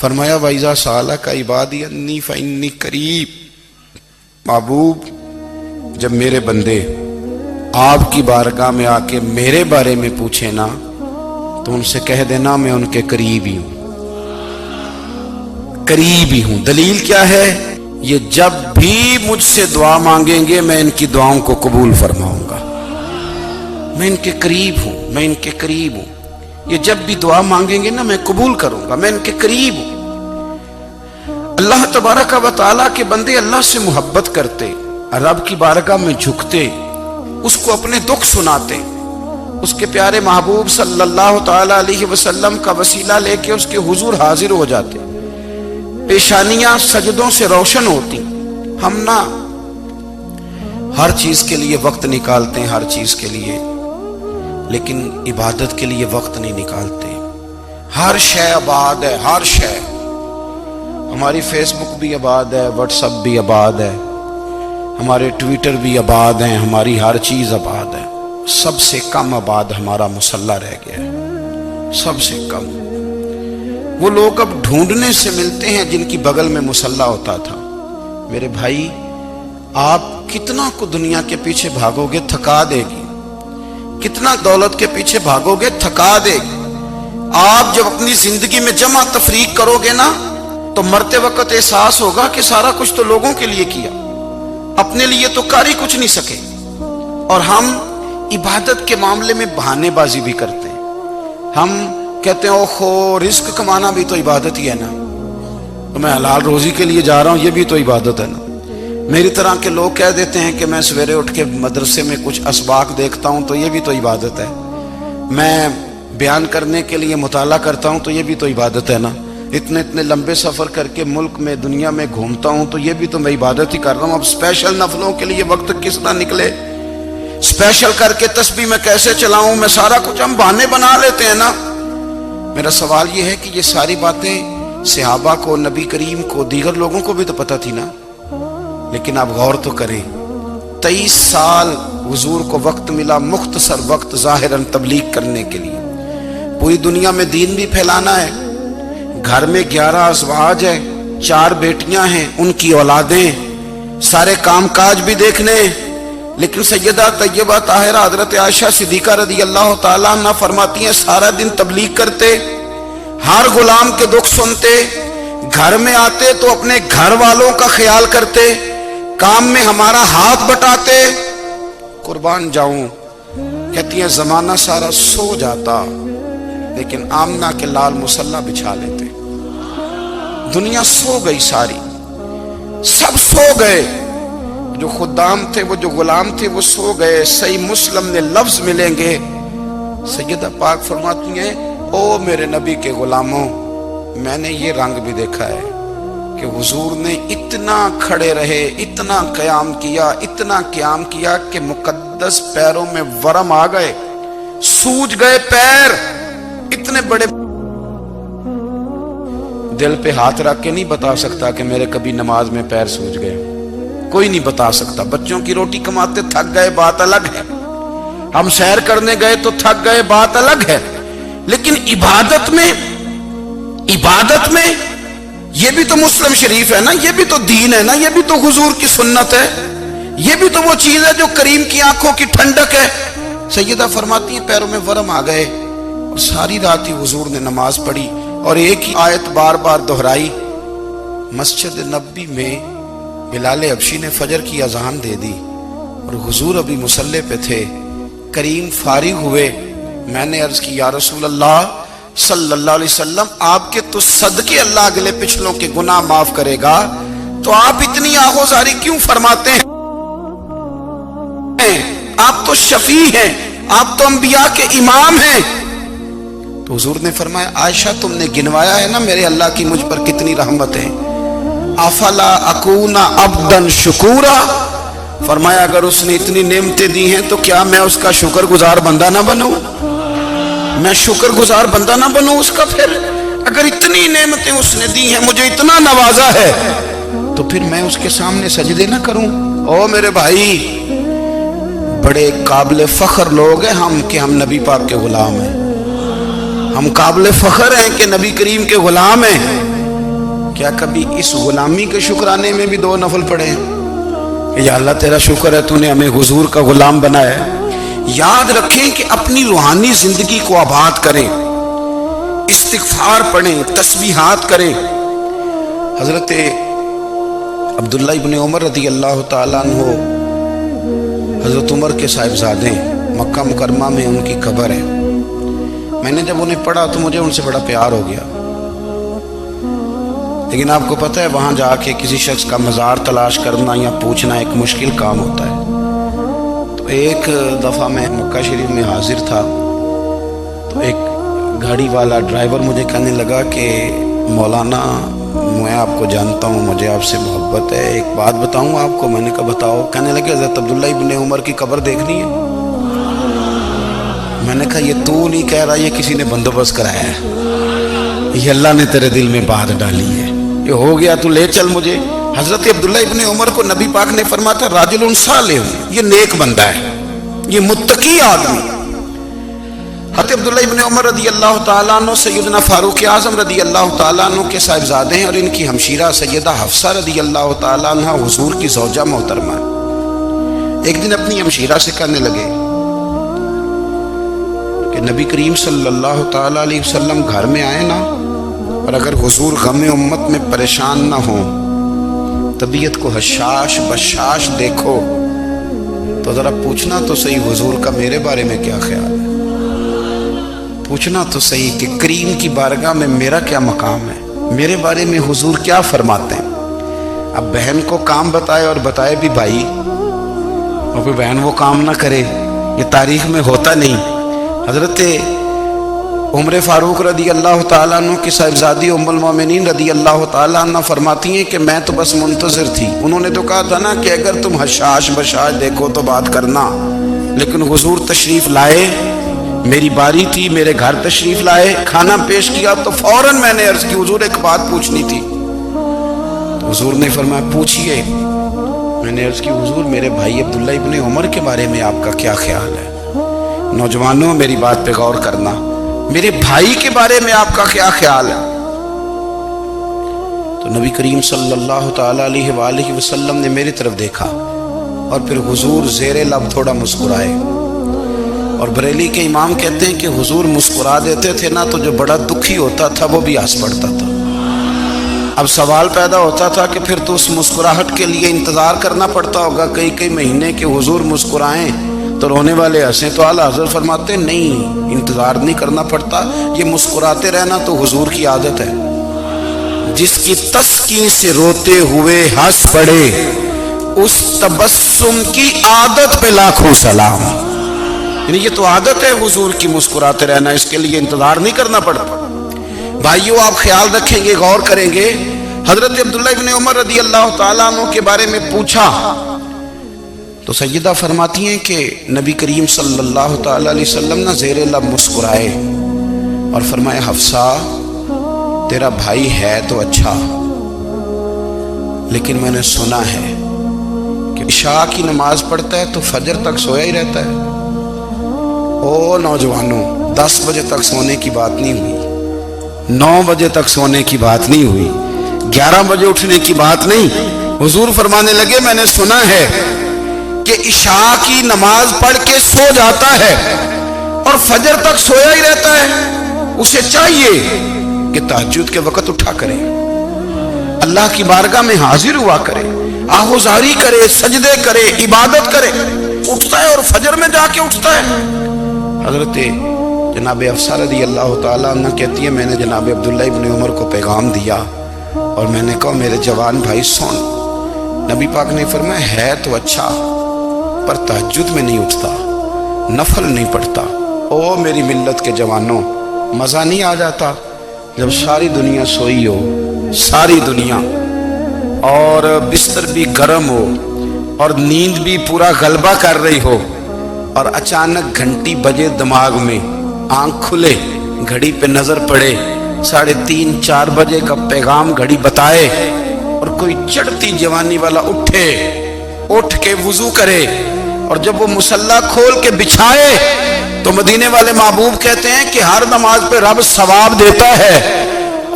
فرمایا وَإِذَا سَأَلَكَ عِبَادِي أَنِّي فَإِنِّي قَرِيب، محبوب جب میرے بندے آپ کی بارگاہ میں آ کے میرے بارے میں پوچھیں نا تو ان سے کہہ دینا میں ان کے قریب ہی ہوں، قریب ہی ہوں۔ دلیل کیا ہے؟ یہ جب بھی مجھ سے دعا مانگیں گے میں ان کی دعاؤں کو قبول فرماؤں گا، میں ان کے قریب ہوں، میں ان کے قریب ہوں۔ یہ جب بھی دعا مانگیں گے نا میں قبول کروں گا، میں ان کے قریب ہوں۔ اللہ تبارک و تعالیٰ کے بندے اللہ سے محبت کرتے، رب کی بارگاہ میں جھکتے، اس کو اپنے دکھ سناتے، اس کے پیارے محبوب صلی اللہ تعالیٰ علیہ وسلم کا وسیلہ لے کے اس کے حضور حاضر ہو جاتے، پیشانیاں سجدوں سے روشن ہوتی۔ ہم نا ہر چیز کے لیے وقت نکالتے ہیں، ہر چیز کے لیے، لیکن عبادت کے لیے وقت نہیں نکالتے۔ ہر شے آباد ہے، ہر شے، ہماری فیس بک بھی آباد ہے، واٹس ایپ بھی آباد ہے، ہمارے ٹویٹر بھی آباد ہیں، ہماری ہر چیز آباد ہے۔ سب سے کم آباد ہمارا مصلی رہ گیا ہے، سب سے کم۔ وہ لوگ اب ڈھونڈنے سے ملتے ہیں جن کی بغل میں مصلی ہوتا تھا۔ میرے بھائی آپ کتنا کو دنیا کے پیچھے بھاگو گے تھکا دے گی، کتنا دولت کے پیچھے بھاگو گے تھکا دے گی۔ آپ جب اپنی زندگی میں جمع تفریق کرو گے نا تو مرتے وقت احساس ہوگا کہ سارا کچھ تو لوگوں کے لیے کیا، اپنے لیے تو کر ہی کچھ نہیں سکے۔ اور ہم عبادت کے معاملے میں بہانے بازی بھی کرتے ہیں۔ ہم کہتے ہیں اوہو رزق کمانا بھی تو عبادت ہی ہے نا، تو میں حلال روزی کے لیے جا رہا ہوں، یہ بھی تو عبادت ہے نا۔ میری طرح کے لوگ کہہ دیتے ہیں کہ میں سویرے اٹھ کے مدرسے میں کچھ اسباق دیکھتا ہوں تو یہ بھی تو عبادت ہے، میں بیان کرنے کے لیے مطالعہ کرتا ہوں تو یہ بھی تو عبادت ہے نا، اتنے لمبے سفر کر کے ملک میں دنیا میں گھومتا ہوں تو یہ بھی تو میں عبادت ہی کر رہا ہوں۔ اب اسپیشل نفلوں کے لیے وقت کس طرح نکلے، اسپیشل کر کے تسبیح میں کیسے چلاؤں، میں سارا کچھ ہم بہانے بنا لیتے ہیں نا۔ میرا سوال یہ ہے کہ یہ ساری باتیں صحابہ کو، نبی کریم کو، دیگر لوگوں کو بھی تو پتہ تھی نا، لیکن آپ غور تو کریں 23 سال حضور کو وقت ملا، مختصر وقت ظاہراً تبلیغ کرنے کے لیے، پوری دنیا میں دین بھی پھیلانا ہے۔ گھر میں 11 ازواج ہے، 4 بیٹیاں ہیں، ان کی اولادیں، سارے کام کاج بھی دیکھنے، لیکن سیدہ طیبہ طاہرہ حضرت عائشہ صدیقہ رضی اللہ تعالیٰ عنہ فرماتی ہیں سارا دن تبلیغ کرتے، ہر غلام کے دکھ سنتے، گھر میں آتے تو اپنے گھر والوں کا خیال کرتے، کام میں ہمارا ہاتھ بٹاتے۔ قربان جاؤں، کہتی ہیں زمانہ سارا سو جاتا لیکن آمنہ کے لال مصلی بچھا لیتے۔ دنیا سو گئی، ساری سب سو گئے، جو خدام تھے، وہ جو غلام تھے وہ سو گئے۔ صحیح مسلم میں لفظ ملیں گے، سیدہ پاک فرماتی ہیں او میرے نبی کے غلاموں، میں نے یہ رنگ بھی دیکھا ہے کہ حضور نے اتنا کھڑے رہے، اتنا قیام کیا، اتنا قیام کیا کہ مقدس پیروں میں ورم آ گئے، سوج گئے پیر، اتنے بڑے۔ دل پہ ہاتھ رکھ کے نہیں بتا سکتا کہ میرے کبھی نماز میں پیر سوج گئے، کوئی نہیں بتا سکتا۔ بچوں کی روٹی کماتے تھک گئے بات الگ ہے، ہم سیر کرنے گئے تو تھک گئے بات الگ ہے، لیکن عبادت میں یہ بھی تو مسلم شریف ہے نا، یہ بھی تو دین ہے نا، یہ بھی تو حضور کی سنت ہے، یہ بھی تو وہ چیز ہے جو کریم کی آنکھوں کی ٹھنڈک ہے۔ سیدہ فرماتی ہیں پیروں میں ورم آ گئے، اور ساری رات ہی حضور نے نماز پڑھی اور ایک ہی آیت بار بار دہرائی۔ مسجد نبوی میں بلال حبشی نے فجر کی اذان دے دی اور حضور ابھی مصلی پہ تھے، کریم فارغ ہوئے، میں نے عرض کی یا رسول اللہ صلی اللہ علیہ وسلم آپ کے تو صدقے اللہ اگلے پچھلوں کے گناہ معاف کرے گا، تو آپ اتنی آہوزاری کیوں فرماتے ہیں؟ آپ تو شفیع ہیں، آپ تو انبیاء کے امام ہیں۔ تو حضور نے فرمایا عائشہ تم نے گنوایا ہے نا میرے اللہ کی مجھ پر کتنی رحمت ہے، افلا اکون عبدا شکورا، فرمایا اگر اس نے اتنی نعمتیں دی ہیں تو کیا میں اس کا شکر گزار بندہ نہ بنوں، میں شکر گزار بندہ نہ بنوں اس کا؟ پھر اگر اتنی نعمتیں اس نے دی ہیں، مجھے اتنا نوازا ہے، تو پھر میں اس کے سامنے سجدے نہ کروں؟ او میرے بھائی، بڑے قابل فخر لوگ ہیں ہم کہ ہم نبی پاک کے غلام ہیں، ہم قابل فخر ہیں کہ نبی کریم کے غلام ہیں، کیا کبھی اس غلامی کے شکرانے میں بھی 2 نفل پڑھے ہیں کہ یا اللہ تیرا شکر ہے تو نے ہمیں حضور کا غلام بنایا ہے؟ یاد رکھیں کہ اپنی روحانی زندگی کو آباد کریں، استغفار پڑھیں، تسبیحات کریں۔ حضرت عبداللہ ابن عمر رضی اللہ تعالیٰ عنہ حضرت عمر کے صاحبزادے ہیں، مکہ مکرمہ میں ان کی قبر ہے۔ میں نے جب انہیں پڑھا تو مجھے ان سے بڑا پیار ہو گیا، لیکن آپ کو پتہ ہے وہاں جا کے کسی شخص کا مزار تلاش کرنا یا پوچھنا ایک مشکل کام ہوتا ہے۔ تو ایک دفعہ میں مکہ شریف میں حاضر تھا، تو ایک گاڑی والا ڈرائیور مجھے کہنے لگا کہ مولانا میں آپ کو جانتا ہوں، مجھے آپ سے محبت ہے، ایک بات بتاؤں آپ کو؟ میں نے کہا بتاؤ۔ کہنے لگے حضرت عبداللہ ابن عمر کی قبر دیکھنی ہے۔ میں نے کہا یہ تو نہیں کہہ رہا، یہ کسی نے بندوبست کرایا ہے، یہ اللہ نے تیرے دل میں بات ڈالی ہے، یہ ہو گیا، تو لے چل مجھے۔ حضرت عبداللہ ابن عمر کو نبی پاک نے فرمایا تھا راجل صالح، یہ نیک بندہ ہے، یہ متقی آدمی۔ حضرت عبداللہ ابن عمر رضی اللہ تعالیٰ عنہ سیدنا فاروق اعظم رضی اللہ تعالیٰ عنہ کے صاحبزادے ہیں، اور ان کی ہمشیرہ سیدہ حفصہ رضی اللہ تعالیٰ عنہ حضور کی زوجہ محترمہ۔ ایک دن اپنی ہمشیرہ سے کہنے لگے کہ نبی کریم صلی اللہ تعالیٰ علیہ وسلم گھر میں آئے نا، اور اگر حضور غم امت میں پریشان نہ ہوں، طبیعت کو حشاش بشاش دیکھو، تو ذرا پوچھنا تو صحیح حضور کا میرے بارے میں کیا خیال ہے، پوچھنا تو صحیح کہ کریم کی بارگاہ میں میرا کیا مقام ہے، میرے بارے میں حضور کیا فرماتے ہیں۔ اب بہن کو کام بتائے، اور بتائے بھی بھائی، اور پھر بہن وہ کام نہ کرے، یہ تاریخ میں ہوتا نہیں۔ حضرت عمر فاروق رضی اللہ تعالیٰ عنہ کی صاحبزادی ام المومنین رضی اللہ تعالیٰ عنہ فرماتی ہیں کہ میں تو بس منتظر تھی، انہوں نے تو کہا تھا نا کہ اگر تم حشاش بشاش دیکھو تو بات کرنا، لیکن حضور تشریف لائے، میری باری تھی، میرے گھر تشریف لائے، کھانا پیش کیا، تو فوراً میں نے عرض کی حضور ایک بات پوچھنی تھی۔ تو حضور نے فرمایا پوچھئے۔ میں نے عرض کی حضور میرے بھائی عبداللہ ابن عمر کے بارے میں آپ کا کیا خیال ہے؟ نوجوانوں میری بات پہ غور کرنا، میرے بھائی کے بارے میں آپ کا کیا خیال ہے؟ تو نبی کریم صلی اللہ تعالیٰ علیہ وآلہ وسلم نے میری طرف دیکھا، اور پھر حضور زیر لب تھوڑا مسکرائے، اور بریلی کے امام کہتے ہیں کہ حضور مسکرا دیتے تھے نا تو جو بڑا دکھی ہوتا تھا وہ بھی ہنس پڑتا تھا۔ اب سوال پیدا ہوتا تھا کہ پھر تو اس مسکراہٹ کے لیے انتظار کرنا پڑتا ہوگا کئی مہینے کہ حضور مسکرائیں تو رونے والے ہنسیں، تو اعلیٰ حضرت فرماتے نہیں، انتظار نہیں کرنا پڑتا، یہ مسکراتے رہنا تو حضور کی عادت ہے۔ جس کی تسکین سے روتے ہوئے ہنس پڑے، اس تبسم کی عادت پہ لاکھوں سلام۔ یعنی یہ تو عادت ہے حضور کی مسکراتے رہنا، اس کے لیے انتظار نہیں کرنا پڑتا۔ بھائیو آپ خیال رکھیں گے، غور کریں گے، حضرت عبداللہ ابن عمر رضی اللہ تعالیٰ عنہ کے بارے میں پوچھا تو سیدہ فرماتی ہیں کہ نبی کریم صلی اللہ تعالیٰ علیہ وسلم نے زیر لب مسکرائے اور فرمایا حفصہ تیرا بھائی ہے تو اچھا، لیکن میں نے سنا ہے کہ عشاء کی نماز پڑھتا ہے تو فجر تک سویا ہی رہتا ہے۔ او نوجوانوں، 10 بجے تک سونے کی بات نہیں ہوئی، 9 بجے تک سونے کی بات نہیں ہوئی، 11 بجے اٹھنے کی بات نہیں۔ حضور فرمانے لگے میں نے سنا ہے کہ عشاء کی نماز پڑھ کے سو جاتا ہے اور فجر تک سویا ہی رہتا ہے، اسے چاہیے کہ تہجد کے وقت اٹھا کرے، اللہ کی بارگاہ میں حاضر ہوا کرے، آہوزاری کرے، سجدے کرے، عبادت کرے، اٹھتا ہے اور فجر میں جا کے اٹھتا ہے۔ حضرت جناب حفصہ رضی اللہ تعالیٰ عنہ کہتی ہے میں نے جناب عبداللہ ابن عمر کو پیغام دیا اور میں نے کہا میرے جوان بھائی سن، نبی پاک نے فرمایا ہے تو اچھا پر تہجد میں نہیں اٹھتا، نفل نہیں پڑھتا۔ او میری ملت کے جوانوں، مزہ نہیں آ جاتا جب ساری دنیا سوئی ہو، ساری دنیا، اور بستر بھی گرم ہو اور نیند بھی پورا غلبہ کر رہی ہو، اور اچانک گھنٹی بجے دماغ میں، آنکھ کھلے، گھڑی پہ نظر پڑے، 3:30 4 بجے کا پیغام گھڑی بتائے، اور کوئی چڑھتی جوانی والا اٹھ کے وضو کرے، اور جب وہ مصلی کھول کے بچھائے تو مدینے والے محبوب کہتے ہیں کہ ہر نماز پہ رب ثواب دیتا ہے،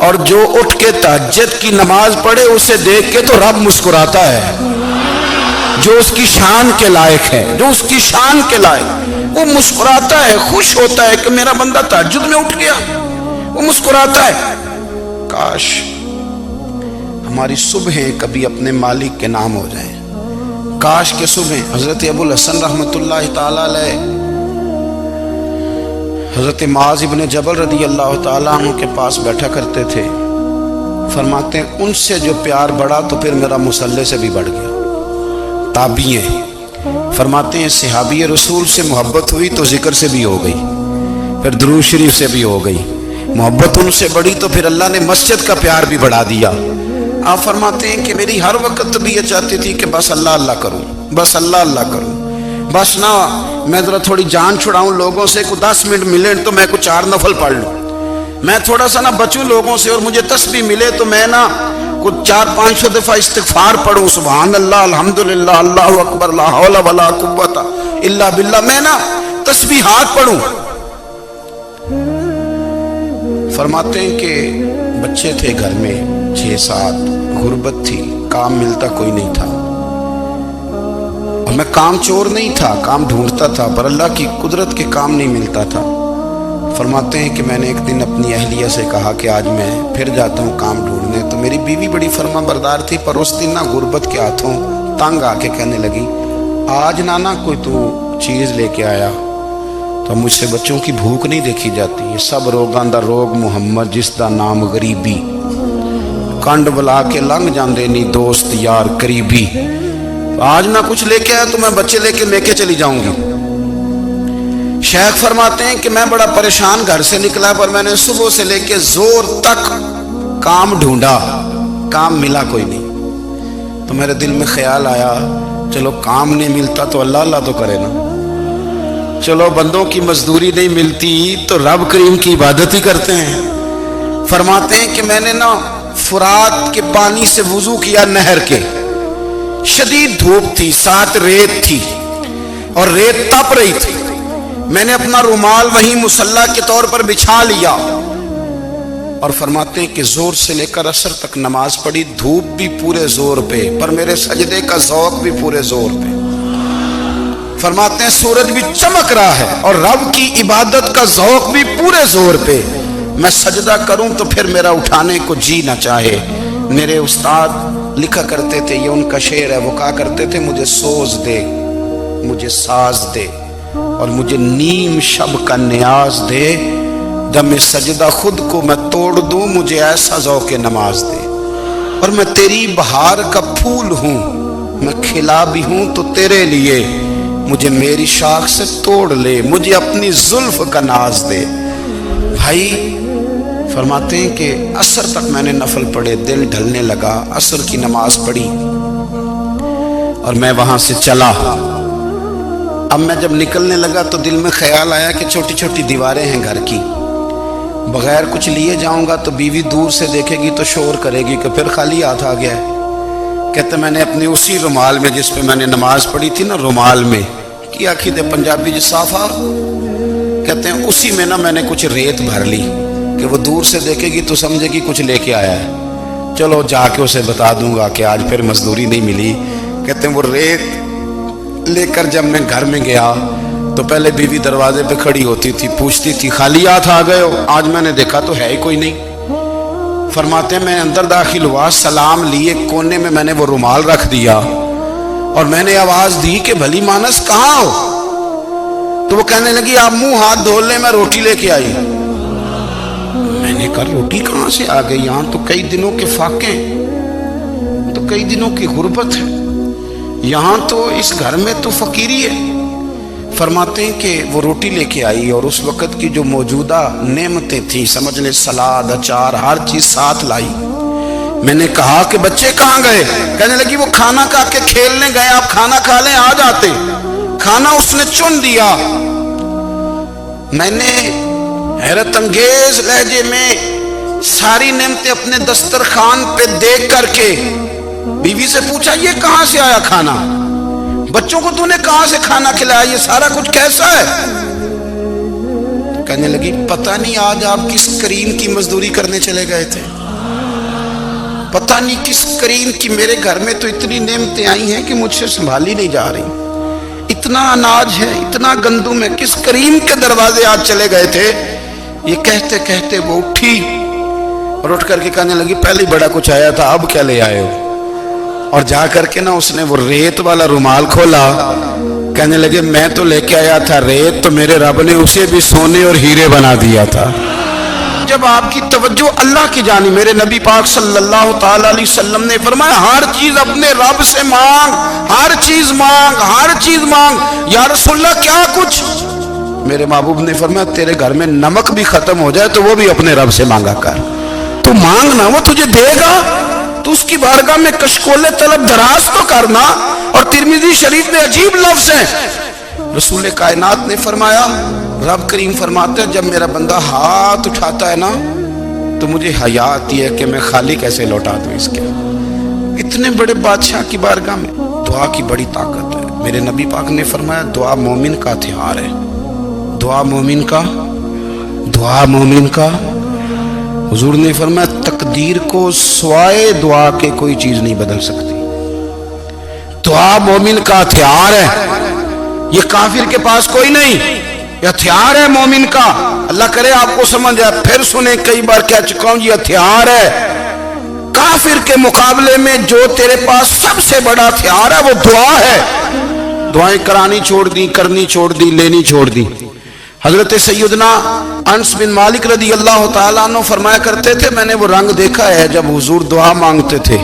اور جو اٹھ کے تہجد کی نماز پڑھے اسے دیکھ کے تو رب مسکراتا ہے، جو اس کی شان کے لائق ہے، جو اس کی شان کے لائق، وہ مسکراتا ہے، خوش ہوتا ہے کہ میرا بندہ تہجد میں اٹھ گیا، وہ مسکراتا ہے۔ کاش ہماری صبحیں کبھی اپنے مالک کے نام ہو جائیں، کاش کے صبح حضرت ابو الحسن رحمۃ اللہ تعالی علیہ حضرت معاذ ابن جبل رضی اللہ تعالیٰ عنہ کے پاس بیٹھا کرتے تھے، فرماتے ہیں ان سے جو پیار بڑھا تو پھر میرا مصلی سے بھی بڑھ گیا۔ تابعی ہیں، فرماتے ہیں صحابی رسول سے محبت ہوئی تو ذکر سے بھی ہو گئی، پھر درود شریف سے بھی ہو گئی، محبت ان سے بڑھی تو پھر اللہ نے مسجد کا پیار بھی بڑھا دیا۔ آپ فرماتے ہیں کہ میری ہر وقت طبیعت چاہتی تھی کہ بس اللہ اللہ کروں، بس اللہ اللہ کروں، بس نہ میں ذرا تھوڑی جان چھڑاؤں لوگوں سے، کوئی 10 منٹ ملے تو میں کوئی 4 نفل پڑھ لوں، میں تھوڑا سا نہ بچوں لوگوں سے، اور مجھے تسبیح ملے تو میں نہ کوئی 400-500 دفعہ استغفار پڑھوں، سبحان اللہ، الحمدللہ، اللہ اکبر، لا حول ولا قوت الا باللہ، میں نہ تسبیحات پڑھوں۔ فرماتے ہیں کہ بچے تھے گھر میں 6-7، غربت تھی، کام ملتا کوئی نہیں تھا، اور میں کام چور نہیں تھا، کام ڈھونڈتا تھا، پر اللہ کی قدرت کے کام نہیں ملتا تھا۔ فرماتے ہیں کہ میں نے ایک دن اپنی اہلیہ سے کہا کہ آج میں پھر جاتا ہوں کام ڈھونڈنے، تو میری بیوی بڑی فرما بردار تھی، پر اس دن نہ غربت کے ہاتھوں تنگ آ کے کہنے لگی آج نانا کوئی تو چیز لے کے آیا، تو مجھ سے بچوں کی بھوک نہیں دیکھی جاتی، یہ سب روگاں دا روگ محمد جس دا نام غریبی، کنڈ بلا کے لنگ جاندے نہیں دوست یار قریبی، آج نہ کچھ لے کے آیا تو میں بچے لے کے چلی جاؤں گی۔ شیخ فرماتے ہیں کہ میں بڑا پریشان گھر سے نکلا، پر میں نے صبح سے لے کے زور تک کام ڈھونڈا، کام ملا کوئی نہیں، تو میرے دل میں خیال آیا چلو کام نہیں ملتا تو اللہ اللہ تو کرے نا، چلو بندوں کی مزدوری نہیں ملتی تو رب کریم کی عبادت ہی کرتے ہیں۔ فرماتے ہیں کہ میں نے نا فرات کے پانی سے وضو کیا، نہر کے، شدید دھوپ تھی، ساتھ ریت تھی اور ریت تپ رہی تھی، میں نے اپنا رومال وہیں مصلی کے طور پر بچھا لیا، اور فرماتے ہیں کہ زور سے لے کر عصر تک نماز پڑھی، دھوپ بھی پورے زور پہ، پر میرے سجدے کا ذوق بھی پورے زور پہ۔ فرماتے ہیں سورج بھی چمک رہا ہے اور رب کی عبادت کا ذوق بھی پورے زور پہ، میں سجدہ کروں تو پھر میرا اٹھانے کو جی نہ چاہے۔ میرے استاد لکھا کرتے تھے، یہ ان کا شعر ہے، وہ کہا کرتے تھے مجھے سوز دے، مجھے ساز دے، اور مجھے نیم شب کا نیاز دے، دم سجدہ خود کو میں توڑ دوں، مجھے ایسا ذوق نماز دے، اور میں تیری بہار کا پھول ہوں، میں کھلا بھی ہوں تو تیرے لیے، مجھے میری شاخ سے توڑ لے، مجھے اپنی زلف کا ناز دے۔ بھائی فرماتے ہیں کہ عصر تک میں نے نفل پڑھے، دل ڈھلنے لگا، عصر کی نماز پڑھی اور میں وہاں سے چلا۔ اب میں جب نکلنے لگا تو دل میں خیال آیا کہ چھوٹی چھوٹی دیواریں ہیں گھر کی، بغیر کچھ لیے جاؤں گا تو بیوی دور سے دیکھے گی تو شور کرے گی کہ پھر خالی ہاتھ آ گیا ہے۔ کہتے میں نے اپنی اسی رومال میں جس پہ میں نے نماز پڑھی تھی نا، رومال میں کی آخی دے پنجابی جو صافہ کہتے ہیں، اسی میں نا میں نے کچھ ریت بھر لی کہ وہ دور سے دیکھے گی تو سمجھے گی کچھ لے کے آیا ہے، چلو جا کے اسے بتا دوں گا کہ آج پھر مزدوری نہیں ملی۔ کہتے ہیں وہ ریت لے کر جب میں گھر میں گیا تو پہلے بیوی دروازے پہ کھڑی ہوتی تھی، پوچھتی تھی خالی ہاتھ آ گئے ہو؟ آج میں نے دیکھا تو ہے ہی کوئی نہیں۔ فرماتے ہیں میں اندر داخل ہوا، سلام لیے، کونے میں نے وہ رومال رکھ دیا اور میں نے آواز دی کہ بھلی مانس کہاں ہو؟ تو وہ کہنے لگی آپ منہ ہاتھ دھو لیں، میں روٹی لے کے آئی۔ میں نے کہا روٹی کہاں سے آ گئی؟ یہاں تو کئی دنوں کے فاقے، تو کئی دنوں کی غربت ہے، یہاں تو اس گھر میں تو فقیری ہے۔ فرماتے ہیں کہ وہ روٹی لے کے آئی اور اس وقت کی جو موجودہ نعمتیں تھیں، سمجھ لیں سلاد، اچار، ہر چیز ساتھ لائی۔ میں نے کہا کہ بچے کہاں گئے؟ کہنے لگی وہ کھانا کھا کے کھیلنے گئے، آپ کھانا کھا لیں آ جاتے۔ کھانا اس نے چن دیا۔ میں نے حیرت انگیز لہجے میں ساری نعمتیں اپنے دسترخوان پہ دیکھ کر کے بیوی سے پوچھا یہ کہاں سے آیا کھانا؟ بچوں کو تو نے کہاں سے کھانا کھلایا؟ یہ سارا کچھ کیسا ہے؟ کہنے لگی پتہ نہیں آج آپ کس کریم کی مزدوری کرنے چلے گئے تھے، پتہ نہیں کس کریم کی، میرے گھر میں تو اتنی نعمتیں آئی ہیں کہ مجھ سے سنبھالی نہیں جا رہی، اتنا اناج ہے، اتنا گندم ہے، کس کریم کے دروازے آج چلے گئے تھے؟ یہ کہتے کہتے وہ اٹھی اور اٹھ کر کے کہنے لگی پہلے بڑا کچھ آیا تھا، اب کیا لے آئے ہو؟ اور جا کر کے نا اس نے وہ ریت والا رومال کھولا، کہنے لگے میں تو لے کے آیا تھا ریت، تو میرے رب نے اسے بھی سونے اور ہیرے بنا دیا تھا۔ جب آپ کی توجہ اللہ کی جانب، میرے نبی پاک صلی اللہ تعالی علیہ وسلم نے فرمایا ہر چیز اپنے رب سے مانگ، ہر چیز مانگ، ہر چیز مانگ۔ یا رسول اللہ کیا کچھ؟ میرے محبوب نے فرمایا تیرے گھر میں نمک بھی ختم ہو جائے تو وہ بھی اپنے رب سے مانگا کر، تو مانگنا وہ تجھے دے گا، تو اس کی بارگاہ میں کشکول طلب دراز تو کرنا۔ اور ترمذی شریف میں عجیب لفظ ہیں، رسول کائنات نے فرمایا، رب کریم فرماتے ہیں جب میرا بندہ ہاتھ اٹھاتا ہے نا تو مجھے حیا آتی ہے کہ میں خالی کیسے لوٹا دوں اس کے۔ اتنے بڑے بادشاہ کی بارگاہ میں دعا کی بڑی طاقت ہے۔ میرے نبی پاک نے فرمایا دعا مومن کا ہتھیار ہے، دعا مومن کا، دعا مومن کا۔ حضور نے فرمایا تقدیر کو سوائے دعا کے کوئی چیز نہیں بدل سکتی، دعا مومن کا ہتھیار ہے، یہ کافر کے پاس کوئی نہیں، یہ ہتھیار ہے مومن کا۔ اللہ کرے آپ کو سمجھ جائے، پھر سنیں، کئی بار کہہ چکا ہوں یہ ہتھیار ہے۔ کافر کے مقابلے میں جو تیرے پاس سب سے بڑا ہتھیار ہے وہ دعا ہے۔ دعائیں کرانی چھوڑ دی، کرنی چھوڑ دی، لینی چھوڑ دی۔ حضرت سیدنا انس بن مالک رضی اللہ تعالیٰ عنہ فرمایا کرتے تھے میں نے وہ رنگ دیکھا ہے جب حضور دعا مانگتے تھے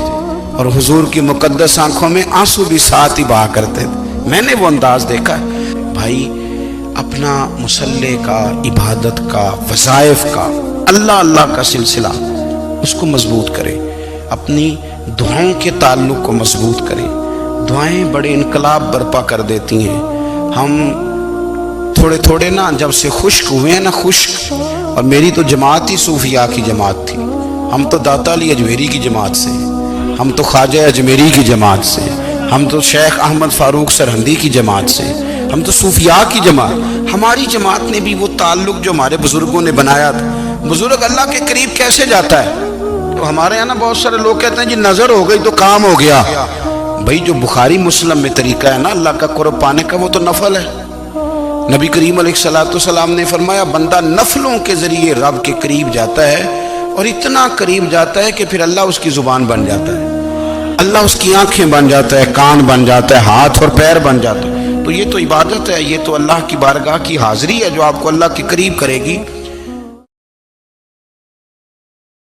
اور حضور کی مقدس آنکھوں میں آنسو بھی ساتھ ہی بہا کرتے تھے، میں نے وہ انداز دیکھا ہے۔ بھائی اپنا مصلی کا، عبادت کا، وظائف کا، اللہ اللہ کا سلسلہ اس کو مضبوط کرے، اپنی دعاؤں کے تعلق کو مضبوط کرے۔ دعائیں بڑے انقلاب برپا کر دیتی ہیں۔ ہم تھوڑے تھوڑے نا جب سے خشک ہوئے ہیں نا، خشک، اور میری تو جماعت ہی صوفیاء کی جماعت تھی، ہم تو داتا علی اجمیری کی جماعت سے، ہم تو خواجہ اجمیری کی جماعت سے، ہم تو شیخ احمد فاروق سرہندی کی جماعت سے، ہم تو صوفیاء کی جماعت۔ ہماری جماعت نے بھی وہ تعلق جو ہمارے بزرگوں نے بنایا تھا۔ بزرگ اللہ کے قریب کیسے جاتا ہے؟ تو ہمارے یہاں نا بہت سارے لوگ کہتے ہیں جی نظر ہو گئی تو کام ہو گیا۔ بھائی جو بخاری مسلم میں طریقہ ہے نا اللہ کا قرب پانے کا، وہ تو نفل ہے۔ نبی کریم علیہ السلام نے فرمایا بندہ نفلوں کے ذریعے رب کے قریب جاتا ہے، اور اتنا قریب جاتا ہے کہ پھر اللہ اس کی زبان بن جاتا ہے، اللہ اس کی آنکھیں بن جاتا ہے، کان بن جاتا ہے، ہاتھ اور پیر بن جاتا ہے۔ تو یہ تو عبادت ہے، یہ تو اللہ کی بارگاہ کی حاضری ہے جو آپ کو اللہ کے قریب کرے گی۔